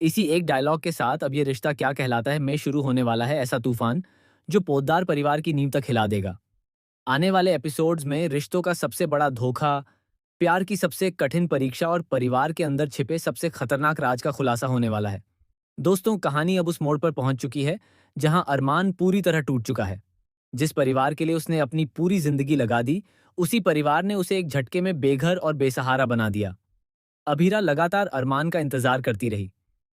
इसी एक डायलॉग के साथ अब ये रिश्ता क्या कहलाता है में शुरू होने वाला है ऐसा तूफान जो पोद्दार परिवार की नींव तक हिला देगा। आने वाले एपिसोड्स में रिश्तों का सबसे बड़ा धोखा, प्यार की सबसे कठिन परीक्षा और परिवार के अंदर छिपे सबसे खतरनाक राज का खुलासा होने वाला है। दोस्तों, कहानी अब उस मोड़ पर पहुंच चुकी है जहां अरमान पूरी तरह टूट चुका है। जिस परिवार के लिए उसने अपनी पूरी जिंदगी लगा दी, उसी परिवार ने उसे एक झटके में बेघर और बेसहारा बना दिया। अभीरा लगातार अरमान का इंतजार करती रही।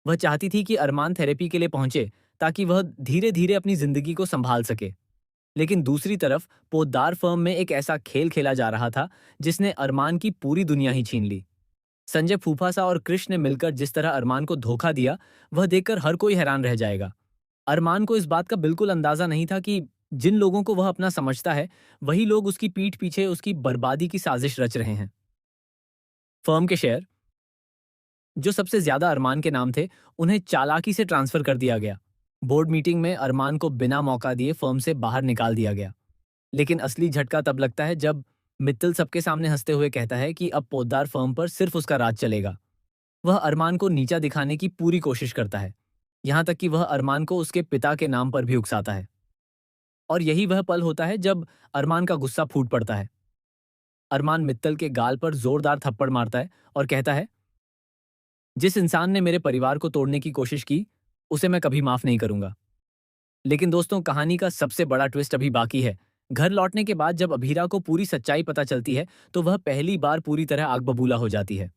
वह चाहती थी कि अरमान थेरेपी के लिए पहुंचे ताकि वह धीरे धीरे अपनी जिंदगी को संभाल सके। लेकिन दूसरी तरफ पोद्दार फर्म में एक ऐसा खेल खेला जा रहा था जिसने अरमान की पूरी दुनिया ही छीन ली। संजय फूफासा और कृष्ण ने मिलकर जिस तरह अरमान को धोखा दिया, वह देखकर हर कोई हैरान रह जाएगा। अरमान को इस बात का बिल्कुल अंदाजा नहीं था कि जिन लोगों को वह अपना समझता है, वही लोग उसकी पीठ पीछे उसकी बर्बादी की साजिश रच रहे हैं। फर्म के शेयर, जो सबसे ज्यादा अरमान के नाम थे, उन्हें चालाकी से ट्रांसफर कर दिया गया। बोर्ड मीटिंग में अरमान को बिना मौका दिए फर्म से बाहर निकाल दिया गया। लेकिन असली झटका तब लगता है जब मित्तल सबके सामने हंसते हुए कहता है कि अब पोद्दार फर्म पर सिर्फ उसका राज चलेगा। वह अरमान को नीचा दिखाने की पूरी कोशिश करता है, यहां तक कि वह अरमान को उसके पिता के नाम पर भी उकसाता है। और यही वह पल होता है जब अरमान का गुस्सा फूट पड़ता है। अरमान मित्तल के गाल पर जोरदार थप्पड़ मारता है और कहता है, जिस इंसान ने मेरे परिवार को तोड़ने की कोशिश की, उसे मैं कभी माफ नहीं करूंगा। लेकिन दोस्तों, कहानी का सबसे बड़ा ट्विस्ट अभी बाकी है। घर लौटने के बाद जब अभीरा को पूरी सच्चाई पता चलती है, तो वह पहली बार पूरी तरह आग बबूला हो जाती है।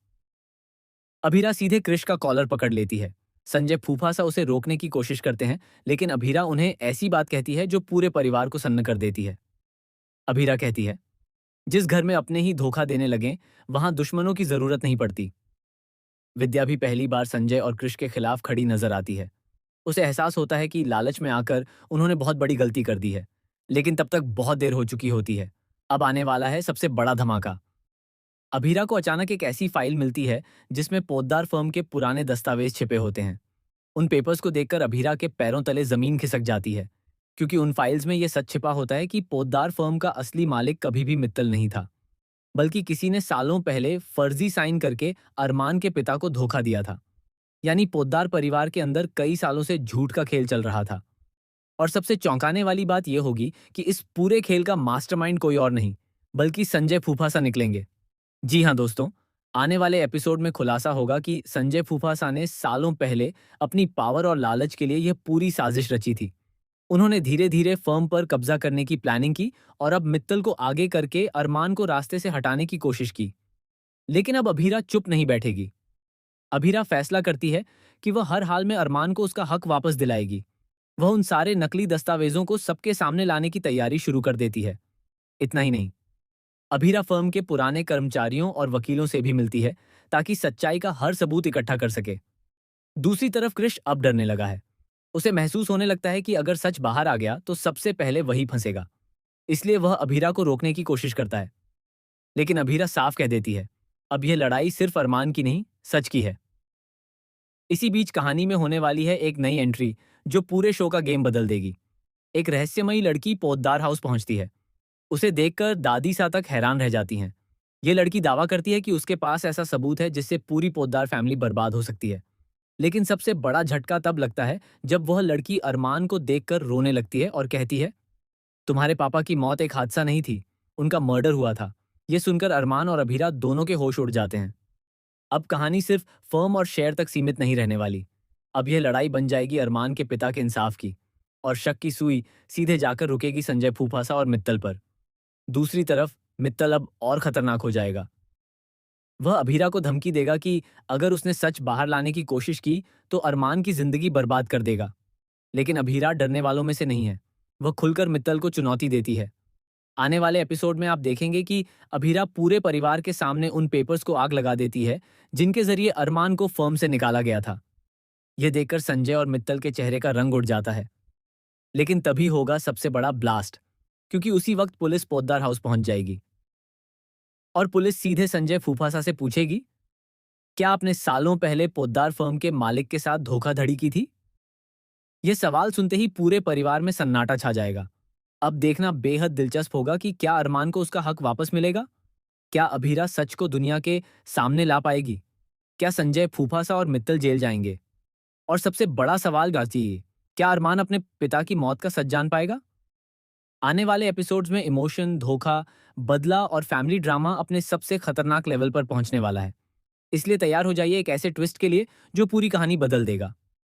अभीरा सीधे कृष का कॉलर पकड़ लेती है। संजय फूफासा उसे रोकने की कोशिश करते हैं, लेकिन अभीरा उन्हें ऐसी बात कहती है जो पूरे परिवार को सन्न कर देती है। अभीरा कहती है, जिस घर में अपने ही धोखा देने लगे, वहां दुश्मनों की जरूरत नहीं पड़ती। विद्या भी पहली बार संजय और कृष के खिलाफ खड़ी नजर आती है। उसे एहसास होता है कि लालच में आकर उन्होंने बहुत बड़ी गलती कर दी है, लेकिन तब तक बहुत देर हो चुकी होती है। अब आने वाला है सबसे बड़ा धमाका। अभीरा को अचानक एक ऐसी फाइल मिलती है जिसमें पोद्दार फर्म के पुराने दस्तावेज छिपे होते हैं। उन पेपर्स को देखकर अभीरा के पैरों तले जमीन खिसक जाती है, क्योंकि उन फाइल्स में यह सच छिपा होता है कि पोद्दार फर्म का असली मालिक कभी भी मित्तल नहीं था, बल्कि किसी ने सालों पहले फर्जी साइन करके अरमान के पिता को धोखा दिया था। यानी पोद्दार परिवार के अंदर कई सालों से झूठ का खेल चल रहा था। और सबसे चौंकाने वाली बात यह होगी कि इस पूरे खेल का मास्टरमाइंड कोई और नहीं, बल्कि संजय फूफासा निकलेंगे। जी हाँ दोस्तों, आने वाले एपिसोड में खुलासा होगा कि संजय फूफासा ने सालों पहले अपनी पावर और लालच के लिए यह पूरी साजिश रची थी। उन्होंने धीरे धीरे फर्म पर कब्जा करने की प्लानिंग की और अब मित्तल को आगे करके अरमान को रास्ते से हटाने की कोशिश की। लेकिन अब अभीरा चुप नहीं बैठेगी। अभीरा फैसला करती है कि वह हर हाल में अरमान को उसका हक वापस दिलाएगी। वह उन सारे नकली दस्तावेजों को सबके सामने लाने की तैयारी शुरू कर देती है। इतना ही नहीं, अभीरा फर्म के पुराने कर्मचारियों और वकीलों से भी मिलती है ताकि सच्चाई का हर सबूत इकट्ठा कर सके। दूसरी तरफ कृष अब डरने लगा है। उसे महसूस होने लगता है कि अगर सच बाहर आ गया तो सबसे पहले वही फंसेगा। इसलिए वह अभीरा को रोकने की कोशिश करता है। लेकिन अभीरा साफ कह देती है, अब यह लड़ाई सिर्फ अरमान की नहीं, सच की है। इसी बीच कहानी में होने वाली है एक नई एंट्री जो पूरे शो का गेम बदल देगी। एक रहस्यमयी लड़की पोद्दार हाउस पहुंचती है। उसे देखकर दादी सा तक हैरान रह जाती हैं। ये लड़की दावा करती है कि उसके पास ऐसा सबूत है जिससे पूरी पोद्दार फैमिली बर्बाद हो सकती है। लेकिन सबसे बड़ा झटका तब लगता है जब वह लड़की अरमान को देखकर रोने लगती है और कहती है, तुम्हारे पापा की मौत एक हादसा नहीं थी, उनका मर्डर हुआ था। ये सुनकर अरमान और अभीरा दोनों के होश उड़ जाते हैं। अब कहानी सिर्फ फर्म और शेयर तक सीमित नहीं रहने वाली। अब यह लड़ाई बन जाएगी अरमान के पिता के इंसाफ की, और शक की सुई सीधे जाकर रुकेगी संजय फूफासा और मित्तल पर। दूसरी तरफ मित्तल अब और खतरनाक हो जाएगा। वह अभीरा को धमकी देगा कि अगर उसने सच बाहर लाने की कोशिश की तो अरमान की जिंदगी बर्बाद कर देगा। लेकिन अभीरा डरने वालों में से नहीं है। वह खुलकर मित्तल को चुनौती देती है। आने वाले एपिसोड में आप देखेंगे कि अभीरा पूरे परिवार के सामने उन पेपर्स को आग लगा देती है जिनके जरिए अरमान को फर्म से निकाला गया था। यह देखकर संजय और मित्तल के चेहरे का रंग उड़ जाता है। लेकिन तभी होगा सबसे बड़ा ब्लास्ट, क्योंकि उसी वक्त पुलिस पोद्दार हाउस पहुंच जाएगी। और पुलिस सीधे संजय फूफासा से पूछेगी, क्या आपने सालों पहले पोद्दार फर्म के मालिक के साथ धोखाधड़ी की थी? यह सवाल सुनते ही पूरे परिवार में सन्नाटा छा जाएगा। अब देखना बेहद दिलचस्प होगा कि क्या अरमान को उसका हक वापस मिलेगा? क्या अभीरा सच को दुनिया के सामने ला पाएगी? क्या संजय फूफासा और मित्तल जेल जाएंगे? और सबसे बड़ा सवाल गाजी, क्या अरमान अपने पिता की मौत का सच जान पाएगा? आने वाले एपिसोड्स में इमोशन, धोखा, बदला और फैमिली ड्रामा अपने सबसे खतरनाक लेवल पर पहुंचने वाला है। इसलिए तैयार हो जाइए एक ऐसे ट्विस्ट के लिए जो पूरी कहानी बदल देगा।